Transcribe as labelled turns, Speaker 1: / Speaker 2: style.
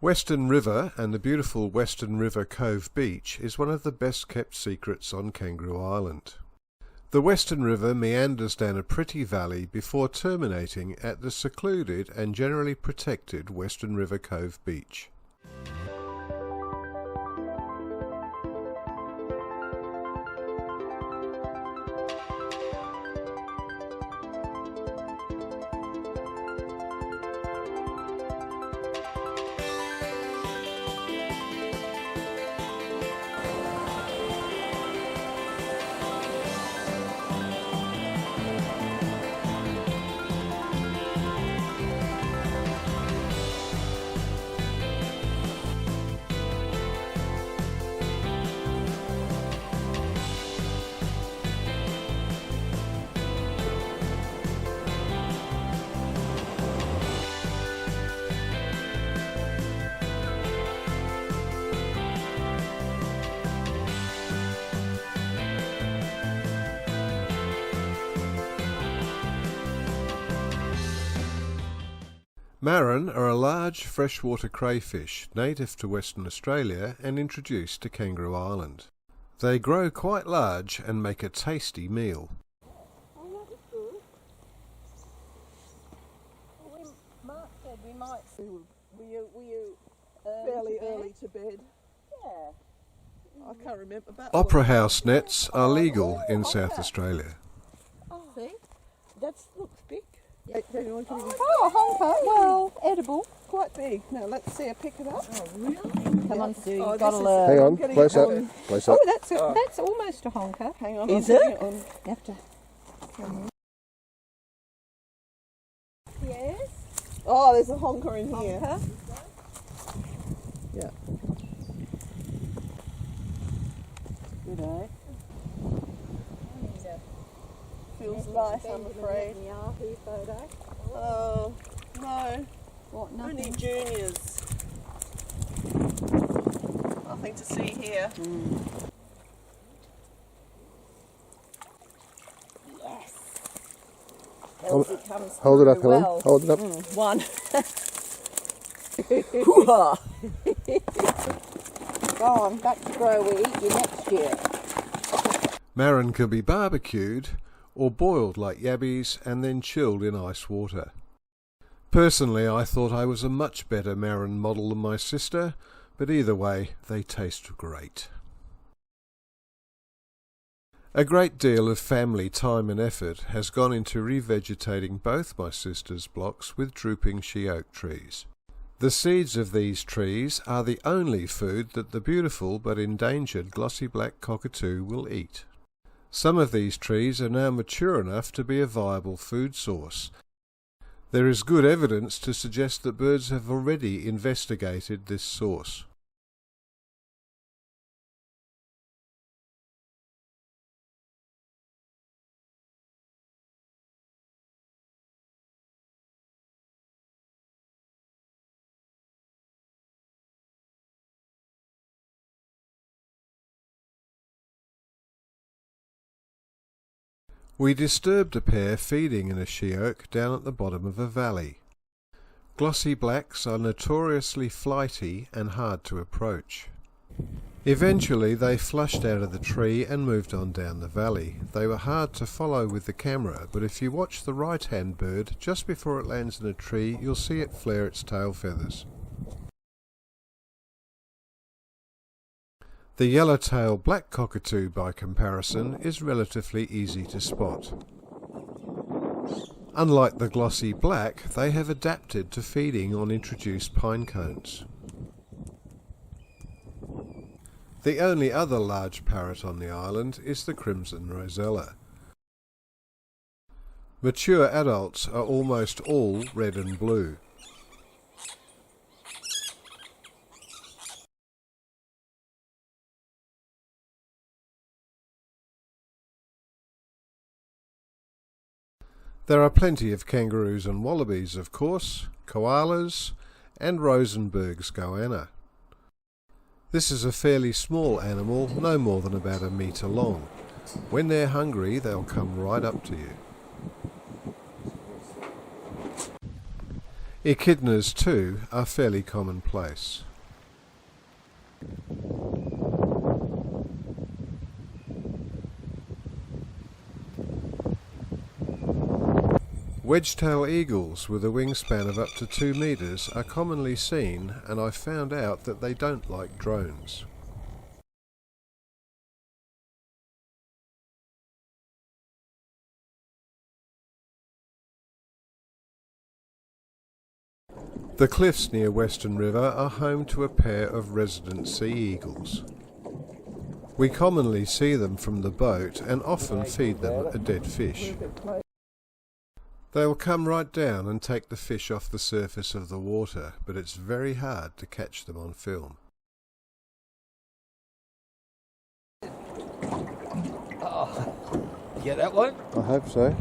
Speaker 1: Western River and the beautiful Western River Cove Beach is one of the best kept secrets on Kangaroo Island. The Western River meanders down a pretty valley before terminating at the secluded and generally protected Western River Cove Beach. Marron are a large freshwater crayfish native to Western Australia and introduced to Kangaroo Island. They grow quite large and make a tasty meal.
Speaker 2: Oh, that was good. Well, Mark said we might. Were you
Speaker 3: fairly early to bed?
Speaker 2: Yeah.
Speaker 3: I can't remember.
Speaker 1: Opera house nets are legal in South Australia.
Speaker 2: Oh, see?
Speaker 3: That looks big.
Speaker 2: Yeah.
Speaker 3: Oh, honker. Well, edible. Quite big. Now let's see her pick it up.
Speaker 2: Oh, really? Come on, Sue.
Speaker 3: Oh,
Speaker 2: You've got to
Speaker 3: this is-
Speaker 2: learn.
Speaker 4: Hang on,
Speaker 3: getting
Speaker 4: close up,
Speaker 3: on.
Speaker 4: close up.
Speaker 2: Oh, that's almost a honker.
Speaker 3: Hang on.
Speaker 2: Is
Speaker 3: I'm
Speaker 2: it?
Speaker 3: putting on.
Speaker 2: You have to. Yes.
Speaker 3: Oh, there's a honker in here.
Speaker 2: Honker.
Speaker 3: Yeah.
Speaker 2: Good, eh?
Speaker 3: Feels nice, I'm afraid. Oh, no.
Speaker 2: What?
Speaker 3: Only
Speaker 2: Nothing.
Speaker 3: juniors. Nothing to see here.
Speaker 2: Yes.
Speaker 4: Hold-
Speaker 2: Elsie comes
Speaker 4: Hold it up,
Speaker 2: through
Speaker 4: Helen.
Speaker 2: well.
Speaker 4: Hold it up.
Speaker 2: One. Hoo-ha. Go on, back to grow. We eat you next year.
Speaker 1: Marron can be barbecued or boiled like yabbies and then chilled in ice water. Personally, I thought I was a much better Marron model than my sister, but either way, they taste great. A great deal of family time and effort has gone into revegetating both my sister's blocks with drooping she-oak trees. The seeds of these trees are the only food that the beautiful but endangered glossy black cockatoo will eat. Some of these trees are now mature enough to be a viable food source. There is good evidence to suggest that birds have already investigated this source. We disturbed a pair feeding in a she-oak down at the bottom of a valley. Glossy blacks are notoriously flighty and hard to approach. Eventually they flushed out of the tree and moved on down the valley. They were hard to follow with the camera, but if you watch the right-hand bird, just before it lands in a tree, you'll see it flare its tail feathers. The yellow-tailed black cockatoo, by comparison, is relatively easy to spot. Unlike the glossy black, they have adapted to feeding on introduced pine cones. The only other large parrot on the island is the crimson rosella. Mature adults are almost all red and blue. There are plenty of kangaroos and wallabies, of course, koalas, and Rosenberg's goanna. This is a fairly small animal, no more than about a metre long. When they're hungry, they'll come right up to you. Echidnas too are fairly commonplace. Wedgetail eagles with a wingspan of up to 2 metres are commonly seen, and I found out that they don't like drones. The cliffs near Western River are home to a pair of resident sea eagles. We commonly see them from the boat and often feed them a dead fish. They'll come right down and take the fish off the surface of the water, but it's very hard to catch them on film.
Speaker 5: You get that one?
Speaker 1: I hope so.